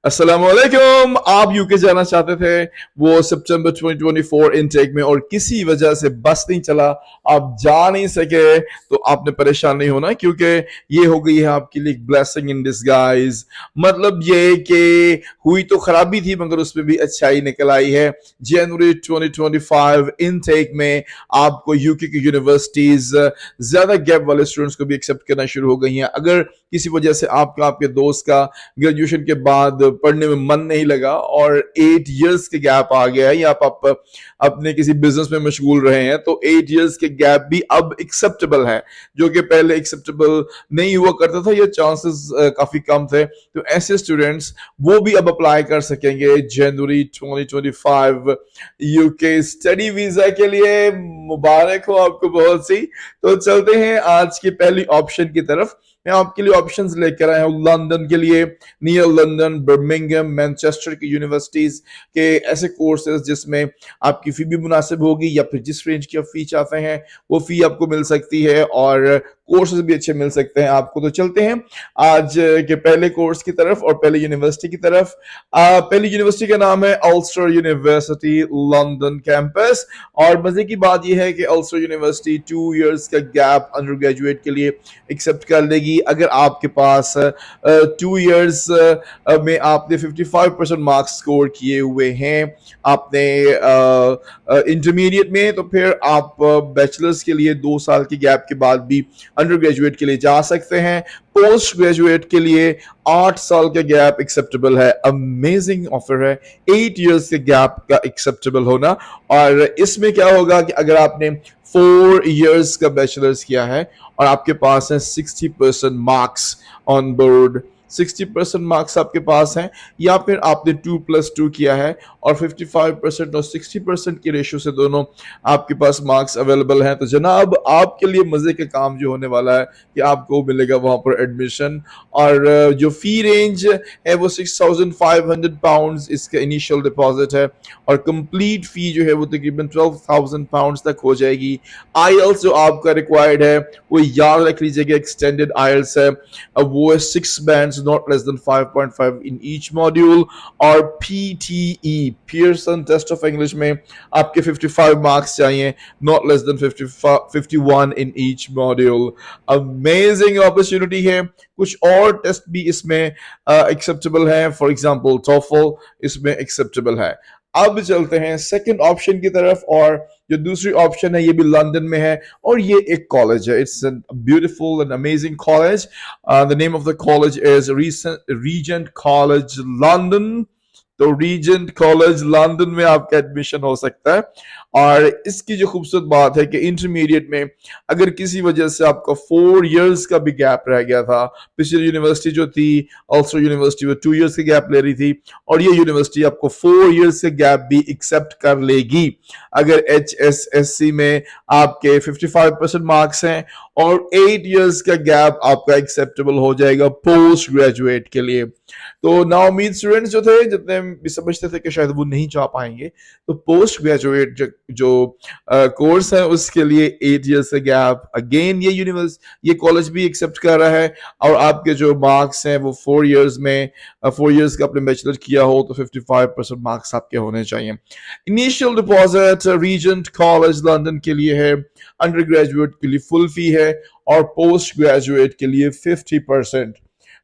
अस्सलामुअलैकुम। आप यूके जाना चाहते थे, वो सितंबर 2024 इनटेक में, और किसी वजह से बस नहीं चला, आप जा नहीं सके, तो आपने परेशान नहीं होना, क्योंकि ये हो गई है आपके लिए ब्लेसिंग इन डिस्गाइज। मतलब ये कि हुई तो खराबी थी, मगर उसमें भी अच्छाई निकल आई है। जनवरी 2025 इनटेक में आपको यूके की यूनिवर्सिटीज ज्यादा गैप वाले स्टूडेंट्स को भी एक्सेप्ट करना शुरू हो गई हैं। अगर किसी वजह से आपका, आपके दोस्त का ग्रेजुएशन के बाद पढ़ने में मन नहीं लगा और 8 इयर्स के गैप आ गया है, या आप अपने किसी बिजनेस में मशगूल रहे हैं, तो 8 इयर्स के गैप भी अब एक्सेप्टेबल है, जो कि पहले एक्सेप्टेबल नहीं हुआ करता था, ये चांसेस काफी कम थे। तो ऐसे स्टूडेंट्स वो भी अब अप्लाई कर सकेंगे जनवरी 2025 यूके स्टडी वीजा के लिए। मुबारक हो आपको बहुत सी। तो चलते हैं आज की पहली ऑप्शन की तरफ। मैं आपके लिए ऑप्शंस लेकर आया हूँ लंदन के लिए। नियर लंदन, बर्मिंघम, मैनचेस्टर की यूनिवर्सिटीज के ऐसे कोर्सेज जिसमें आपकी फी भी मुनासिब होगी, या फिर जिस रेंज की आप फी चाहते हैं वो फी आपको मिल सकती है, और कोर्सेज भी अच्छे मिल सकते हैं आपको। तो चलते हैं आज के पहले कोर्स की तरफ और पहले यूनिवर्सिटी की तरफ। पहली यूनिवर्सिटी का नाम है अल्स्टर यूनिवर्सिटी लंदन कैंपस। और मजे की बात यह है कि अल्स्टर यूनिवर्सिटी 2 इयर्स का गैप अंडर ग्रेजुएट के लिए एक्सेप्ट कर लेगी। अगर आपके पास 2 इयर्स में आपने 55% मार्क्स स्कोर किए हुए हैं आपने इंटरमीडिएट में, तो फिर आप बैचलर्स के लिए 2 साल के गैप के बाद भी अंडर ग्रेजुएट के लिए जा सकते हैं। पोस्ट ग्रेजुएट के लिए 8 साल का गैप एक्सेप्टेबल है। अमेजिंग ऑफर है 8 इयर्स के गैप का एक्सेप्टेबल होना। और इसमें क्या होगा कि अगर आपने 4 इयर्स का बैचलर्स किया है और आपके पास है 60% मार्क्स ऑन बोर्ड, 60% मार्क्स आपके पास हैं, या फिर आपने 2+2 किया है और 55% और 60% की रेशियो से दोनों आपके पास मार्क्स अवेलेबल हैं, तो जनाब आपके लिए मजे का काम जो होने वाला है कि आपको मिलेगा वहां पर एडमिशन। और जो फी रेंज है वो £6,500 इसका इनिशियल डिपॉजिट है, और कंप्लीट फी जो है वो तकरीबन £12,000 तक हो जाएगी। आईएल्स जो आपका रिक्वायर्ड है वो याद रख लीजिएगा, एक्सटेंडेड आईएल्स है, अब वो है 6 bands not less than 5.5 in each module। और PTE Pearson Test of English में आपके 55 मार्क्स चाहिए, not less than 51 in each module। Amazing opportunity है। कुछ और टेस्ट भी इसमें एक्सेप्टेबल है, फॉर एग्जांपल TOEFL इसमें एक्सेप्टेबल है। अब चलते हैं सेकंड ऑप्शन की तरफ, और जो दूसरी ऑप्शन है ये भी लंदन में है, और ये एक कॉलेज है। It's beautiful and amazing college. The name of the college is Regent College London. तो रीजेंट कॉलेज लंदन में आपका एडमिशन हो सकता है। और इसकी जो खूबसूरत बात है कि इंटरमीडिएट में अगर किसी वजह से आपका 4 इयर्स का भी गैप रह गया था, पिछली यूनिवर्सिटी जो थी अल्स्टर यूनिवर्सिटी वो 2 इयर्स के गैप ले रही थी, और ये यूनिवर्सिटी आपको 4 इयर्स के गैप भी एक्सेप्ट कर लेगी। अगर HSSC में आपके 55% मार्क्स हैं और 8 इयर्स का गैप आपका एक्सेप्टेबल हो जाएगा पोस्ट ग्रेजुएट के लिए। तो ना उम्मीद स्टूडेंट्स जो थे, जितने भी समझते थे कि शायद वो नहीं जा पाएंगे, तो पोस्ट ग्रेजुएट जो कोर्स है उसके लिए 8 इयर्स का गैप अगेन ये कॉलेज भी एक्सेप्ट कर रहा है। और आपके जो मार्क्स हैं वो 4 इयर्स में 4 इयर्स का आपने बैचलर किया हो तो 55% मार्क्स आपके होने चाहिए। Initial deposit Regent College London के लिए है, अंडर ग्रेजुएट के लिए फुल फी है, और पोस्ट ग्रेजुएट के लिए 50%।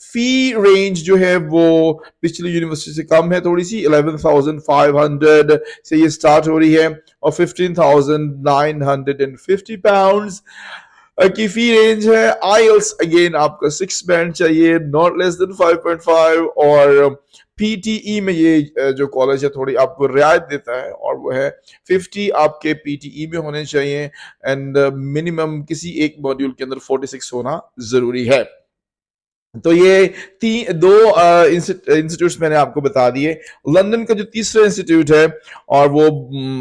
फी रेंज जो है वो पिछली यूनिवर्सिटी से कम है थोड़ी सी, 11,500 से ये स्टार्ट हो रही है, और £15,950 की फी रेंज है। आईएल्स अगेन आपका 6 बैंड चाहिए, नॉट लेस देन 5.5। और पीटीई में ये जो कॉलेज है थोड़ी आपको रियायत देता है, और वो है 50 आपके पीटीई में होने चाहिए, एंड मिनिमम किसी एक मॉड्यूल के अंदर 46 होना जरूरी है। तो ये दो इंस्टीट्यूट्स मैंने आपको बता दिए। लंदन का जो तीसरा इंस्टीट्यूट है, और वो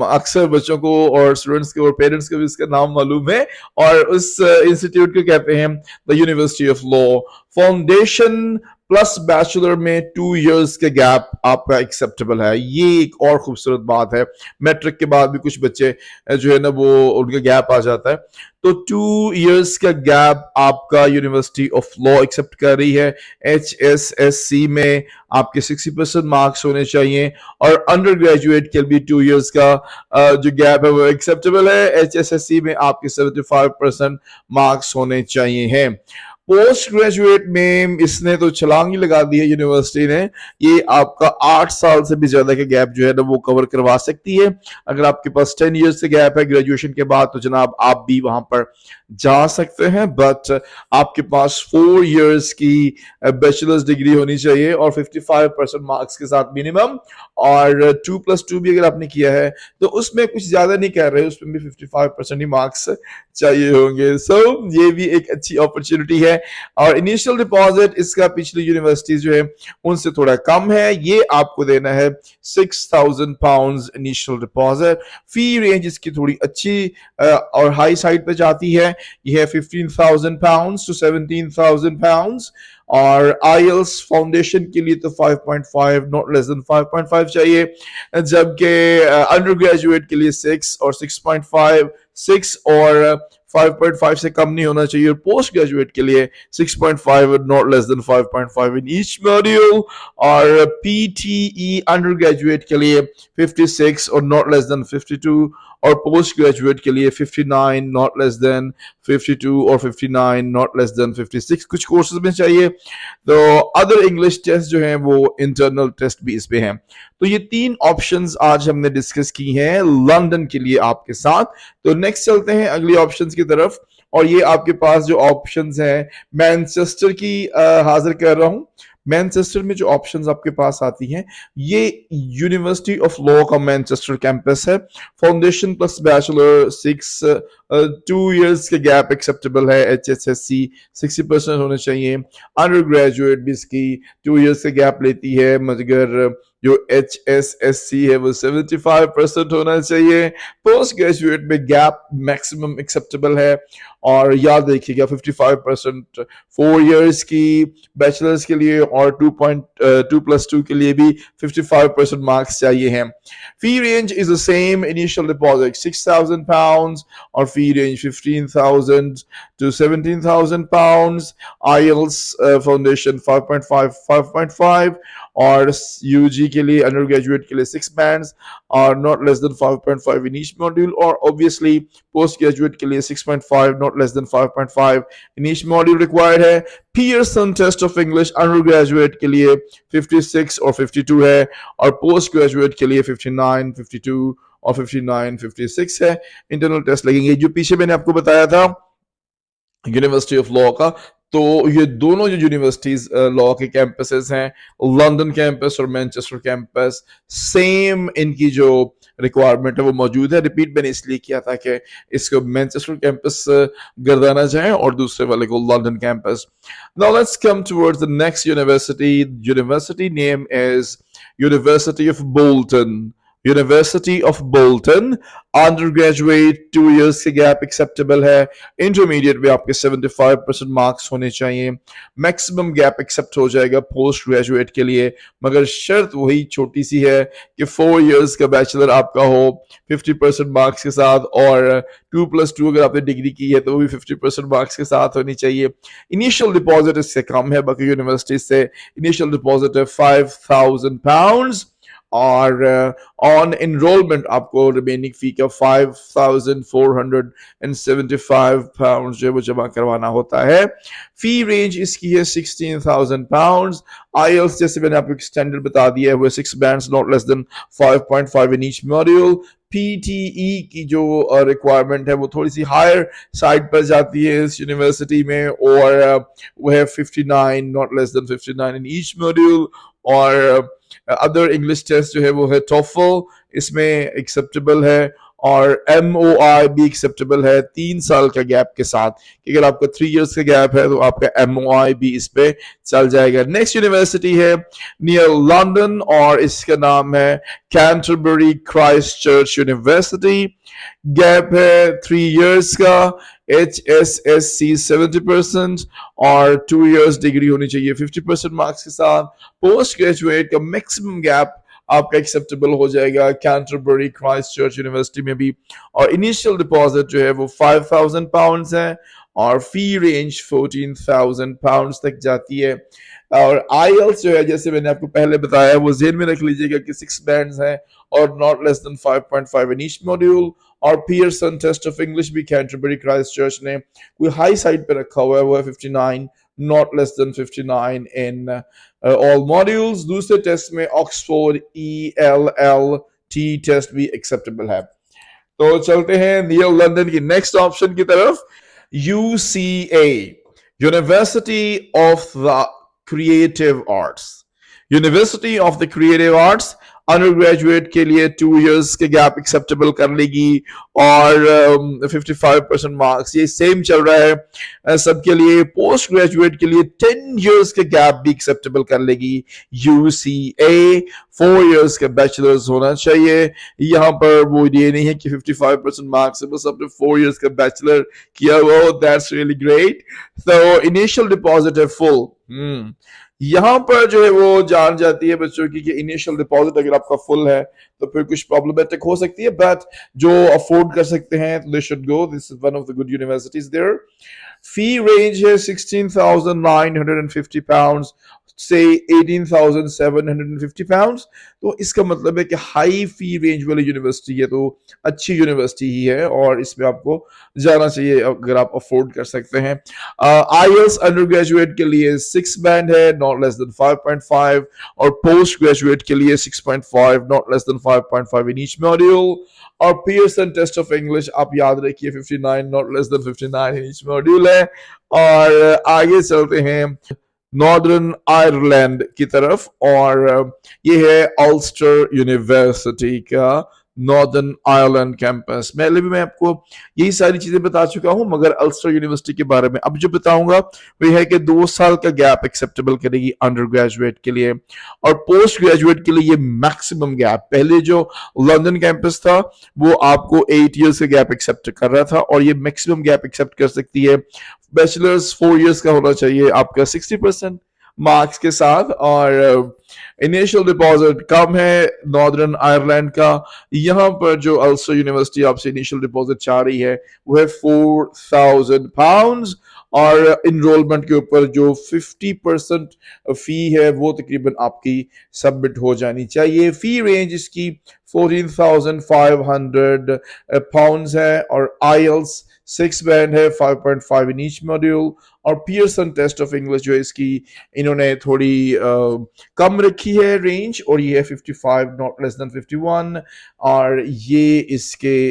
अक्सर बच्चों को और स्टूडेंट्स को और पेरेंट्स को भी इसका नाम मालूम है, और उस इंस्टीट्यूट को कहते हैं the university of law. Foundation plus bachelor में 2 इयर्स के गैप आपका एक्सेप्टेबल है। ये एक और खूबसूरत बात है। मैट्रिक के बाद भी कुछ बच्चे जो है ना वो उनका गैप आ जाता है, तो 2 इयर्स का गैप आपका यूनिवर्सिटी ऑफ लॉ एक्सेप्ट कर रही है। HSSC में आपके 60% मार्क्स होने चाहिए, और अंडर ग्रेजुएट के भी 2 इयर्स का जो गैप है वो एक्सेप्टेबल है। HSSC में आपके 75% मार्क्स होने चाहिए हैं। पोस्ट ग्रेजुएट में इसने तो छलांग ही लगा दी है यूनिवर्सिटी ने, ये आपका 8 साल से भी ज्यादा का गैप जो है ना वो कवर करवा सकती है। अगर आपके पास 10 इयर्स से गैप है ग्रेजुएशन के बाद, तो जनाब आप भी वहां पर जा सकते हैं, बट आपके पास 4 इयर्स की बैचलर्स डिग्री होनी चाहिए और 55% मार्क्स के साथ मिनिमम, और 2+2 भी अगर आपने किया है तो उसमें कुछ ज्यादा नहीं कर रहे, उसमें भी 55% ही मार्क्स चाहिए होंगे। सो ये भी एक अच्छी अपॉर्चुनिटी है। और इनिशियल डिपॉजिट इसका पिछली यूनिवर्सिटी जो है उनसे थोड़ा कम है, ये आपको देना है £6,000 इनिशियल डिपॉजिट। फी रेंज इसकी थोड़ी अच्छी और हाई साइड पे जाती है, ये है £15,000 टू £17,000। और आईएल्स फाउंडेशन के लिए तो 5.5 नॉट लेस देन 5.5 चाहिए, जबकि अंडर ग्रेजुएट के लिए 6 और 6.5, 6 और 5.5 से कम नहीं होना चाहिए। पोस्ट ग्रेजुएट के लिए 6.5 not less than 5.5 in each module, और पीटीई अंडर ग्रेजुएट के लिए 56 और नॉट लेस देन 52, और पोस्ट ग्रेजुएट के लिए 59 नॉट लेस देन 52 और 59 नॉट लेस देन 56 कुछ कोर्सेज में चाहिए। तो अदर इंग्लिश टेस्ट जो हैं वो इंटरनल टेस्ट भी इसमें हैं। तो ये 3 ऑप्शंस आज हमने डिस्कस की हैं लंदन के लिए आपके साथ। तो नेक्स्ट चलते हैं अगली ऑप्शंस की तरफ, और ये आपके पास जो ऑप्शंस हैं मैनचेस्टर की हाजिर कर रहा हूं। मैनचेस्टर में जो ऑप्शंस आपके पास आती हैं, ये यूनिवर्सिटी ऑफ लॉ का मैनचेस्टर कैंपस है। फाउंडेशन प्लस बैचलर 2 इयर्स के गैप एक्सेप्टेबल है। HSSC 60% होने चाहिए। अंडर ग्रेजुएट भी इसकी 2 इयर्स के गैप लेती है, मगर जो HSSC है वो 75% होना चाहिए। पोस्ट ग्रेजुएट में गैप मैक्सिमम एक्सेप्टेबल है, और याद रखिएगा 55% 4 इयर्स की बैचलर्स के लिए, और 2+2 के लिए भी 55% मार्क्स चाहिए हैं। Fee range is the same, initial deposit £6,000 और fee range 15,000 to £17,000। IELTS foundation 5.5 5.5, और यूजी के लिए अंडर ग्रेजुएट के लिए 6 बैंड्स और not less than 5.5 in each module, और ऑब्वियसली पोस्ट ग्रेजुएट के लिए 6.5 not less than 5.5 in each module required है। Pearson test of English undergraduate के लिए 56 और 52 है, और पोस्ट ग्रेजुएट के लिए 59 52 और 59 56 है। इंटरनल टेस्ट लगेंगे जो पीछे मैंने आपको बताया था यूनिवर्सिटी ऑफ लॉ का। तो ये दोनों जो यूनिवर्सिटीज लॉ के कैंपसेस हैं, लंदन कैंपस और मैनचेस्टर कैंपस, सेम इनकी जो रिक्वायरमेंट है वो मौजूद है। रिपीट मैंने इसलिए किया था कि इसको मैनचेस्टर कैंपस गर्दाना जाए और दूसरे वाले को London campus. Now let's come towards the next university. University name is university of Bolton. University of Bolton, undergraduate 2 years के गैप एक्सेप्टेबल है। इंटरमीडिएट में आपके 75% मार्क्स होने चाहिए। मैक्सिमम गैप एक्सेप्ट हो जाएगा पोस्ट ग्रेजुएट के लिए, मगर शर्त वही छोटी सी है कि 4 इयर्स का बैचलर आपका हो 50% मार्क्स के साथ, और 2+2 अगर आपने डिग्री की है तो वो भी 50% मार्क्स के साथ होनी चाहिए। इनिशियल डिपॉजिट इससे कम है, बाकी यूनिवर्सिटी से इनिशियल डिपॉजिट है £5,000, और ऑन एनरोलमेंट आपको रिमेनिंग फी का £5,475 जो वो जमा करवाना होता है। फी रेंज इसकी है £16,000। IELTS जैसे मैंने आपको स्टैंडर्ड बता दिया है वो 6 bands not less than 5.5 in each module. PTE की जो रिक्वायरमेंट है वो थोड़ी सी हायर साइड पर जाती है इस यूनिवर्सिटी में, और वो है 59 not less than 59 in each module, और अदर इंग्लिश टेस्ट जो है वो है TOEFL, इसमें एक्सेप्टेबल है, और MOI भी एक्सेप्टेबल है 3 साल का गैप के साथ, कि अगर आपका 3 इयर्स का गैप है तो आपका MOI भी इस पे चल जाएगा। नेक्स्ट यूनिवर्सिटी है नियर लंदन, और इसका नाम है Canterbury Christ church university. Gap है 3 इयर्स का। HSSC 70% और 2 years डिग्री होनी चाहिए 50% मार्क्स के साथ। पोस्ट ग्रेजुएट का मैक्सिमम गैप आपका एक्सेप्टेबल हो जाएगा कैंटरबरी क्राइस्ट चर्च यूनिवर्सिटी में भी। और इनिशियल डिपॉजिट जो है वो £5,000 है और फी रेंज £14,000 तक जाती है। और आईएल्स जो है जैसे मैंने आपको पहले बताया वो जेन में रख लीजिएगा कि 6 बैंड्स हैं और not less than 5.5 in each module. और पियर्सन टेस्ट ऑफ इंग्लिश भी कैंटरबरी क्राइस्ट चर्च ने कोई हाई साइड पे रखा हुआ है, वो है 59, not less than 59 in all modules. दूसरे टेस्ट में ऑक्सफोर्ड ELLT टेस्ट भी एक्सेप्टेबल है। तो चलते हैं नियर लंदन की नेक्स्ट ऑप्शन की तरफ, UCA university of the creative arts. University of the creative arts under graduate के लिए 2 years के गैप एक्सेप्टेबल कर लेगी और 55% मार्क्स, ये सेम चल रहा है सबके लिए। पोस्ट ग्रेजुएट के लिए 10 years के गैप भी एक्सेप्टेबल कर लेगी UCA। 4 years का बैचलर्स होना चाहिए। यहाँ पर वो ये नहीं है कि 55% मार्क्स है, बस आपने 4 years का बैचलर किया हुआ, दैट्स रियली ग्रेट। तो इनिशियल डिपॉजिट है फुल। यहां पर जो है वो जान जाती है बच्चों की कि इनिशियल डिपॉजिट अगर आपका फुल है तो फिर कुछ प्रॉब्लमेटिक हो सकती है, बट जो अफोर्ड कर सकते हैं they should go, this is one of the good universities there. Fee range है £16,950 से £18,750। तो इसका मतलब है कि हाई फी रेंज वाली यूनिवर्सिटी है तो अच्छी यूनिवर्सिटी ही है और इसमें आपको जाना चाहिए अगर आप अफोर्ड कर सकते हैं। IELTS अंडर ग्रेजुएट के लिए 6 बैंड है, नॉट लेस देन 5.5, और पोस्ट ग्रेजुएट के लिए 6.5, not less than 5.5 in each module. और पियर्सन टेस्ट ऑफ इंग्लिश आप याद रखिए 59, not less than 59 in each module है। और आगे चलते हैं नॉर्दर्न आयरलैंड की तरफ और ये है अल्स्टर यूनिवर्सिटी का नॉर्दर्न आयरलैंड कैंपस। पहले भी मैं आपको यही सारी चीजें बता चुका हूं, मगर अल्स्टर यूनिवर्सिटी के बारे में अब जो बताऊंगा वो है कि 2 साल का गैप एक्सेप्टेबल करेगी अंडर ग्रेजुएट के लिए और पोस्ट ग्रेजुएट के लिए ये मैक्सिमम गैप। पहले जो लंदन कैंपस था वो आपको 8 years का गैप एक्सेप्ट कर रहा था और ये मैक्सिमम गैप एक्सेप्ट कर सकती है। बैचलर्स 4 years का होना चाहिए आपका 60% मार्क्स के साथ और इनिशियल डिपॉजिट कम है नॉर्दर्न आयरलैंड का। यहाँ पर जो अल्स्टर यूनिवर्सिटी आपसे इनिशियल डिपॉजिट चाह रही है वो है £4,000 और इनरोलमेंट के ऊपर जो 50% फी है वो तकरीबन आपकी सबमिट हो जानी चाहिए। फी रेंज इसकी £14,500 है और IELTS 6 बैंड है, 5.5 इन ईच मॉड्यूल। और पियर्सन टेस्ट ऑफ इंग्लिश जो है इसकी इन्होंने थोड़ी कम रखी है रेंज और ये है 55, नॉट लेस देन 51 और ये इसके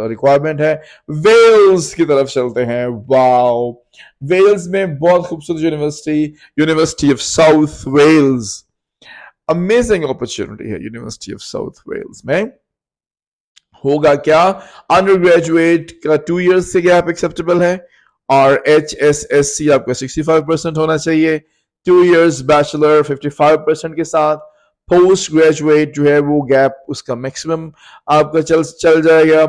रिक्वायरमेंट है। वेल्स की तरफ चलते हैं। वाओ, वेल्स में बहुत खूबसूरत university of South Wales. Amazing opportunity है यूनिवर्सिटी ऑफ साउथ वेल्स में। होगा क्या, अंडर ग्रेजुएट का 2 years से गैप एक्सेप्टेबल है और HSSC आपका 65% होना चाहिए। 2 years बैचलर 55% के साथ। पोस्ट ग्रेजुएट जो है वो गैप उसका मैक्सिमम आपका चल जाएगा।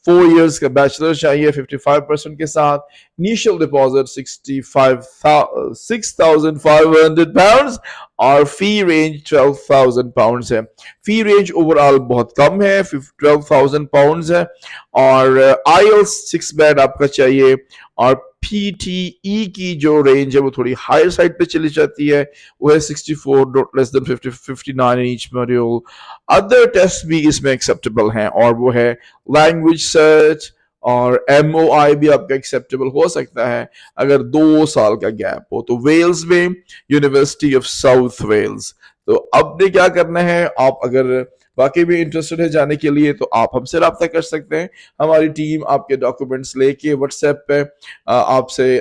4 years का बैचलर चाहिए 55% के साथ। इनिशियल डिपॉजिट £6,500 और फी रेंज £12,000 है। फी रेंज ओवरऑल बहुत कम है, £12,000 है और IELTS 6 बैंड आपका चाहिए और PTE की जो रेंज है वो थोड़ी हायर साइड पे चली जाती है, वो है 64, not less than 59 in each module. Other test भी इसमें एक्सेप्टेबल हैं और वो है लैंग्वेज सर्च और MOI भी आपका एक्सेप्टेबल हो सकता है अगर 2 साल का गैप हो। तो वेल्स में यूनिवर्सिटी ऑफ साउथ वेल्स। तो अब ने क्या करना है, आप अगर वाकई में इंटरेस्टेड है जाने के लिए तो आप हमसे रब्ता कर सकते हैं। हमारी टीम आपके डॉक्यूमेंट्स लेके व्हाट्सएप पे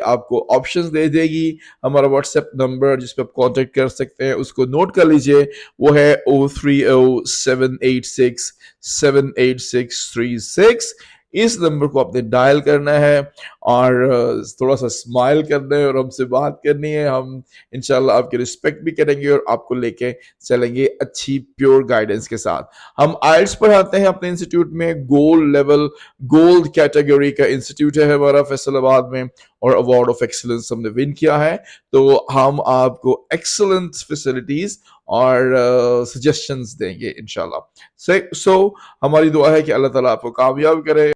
आपको ऑप्शंस दे देगी। हमारा व्हाट्सएप नंबर जिस पे आप कांटेक्ट कर सकते हैं उसको नोट कर लीजिए, वो है 030786 78636। इस नंबर को आपने डायल करना है और थोड़ा सा स्माइल करना है और हमसे बात करनी है। हम इंशाल्लाह आपकी रिस्पेक्ट भी करेंगे और आपको लेके चलेंगे अच्छी प्योर गाइडेंस के साथ। हम आइल्स पढ़ाते हैं अपने इंस्टीट्यूट में, गोल्ड लेवल, गोल्ड कैटेगरी का इंस्टीट्यूट है हमारा फैसलाबाद में और अवार्ड ऑफ एक्सीलेंस हमने विन किया है। तो हम आपको एक्सलेंट फैसिलिटीज और सजेशंस देंगे इंशाल्लाह। सो हमारी दुआ है कि अल्लाह ताला आपको कामयाब करे।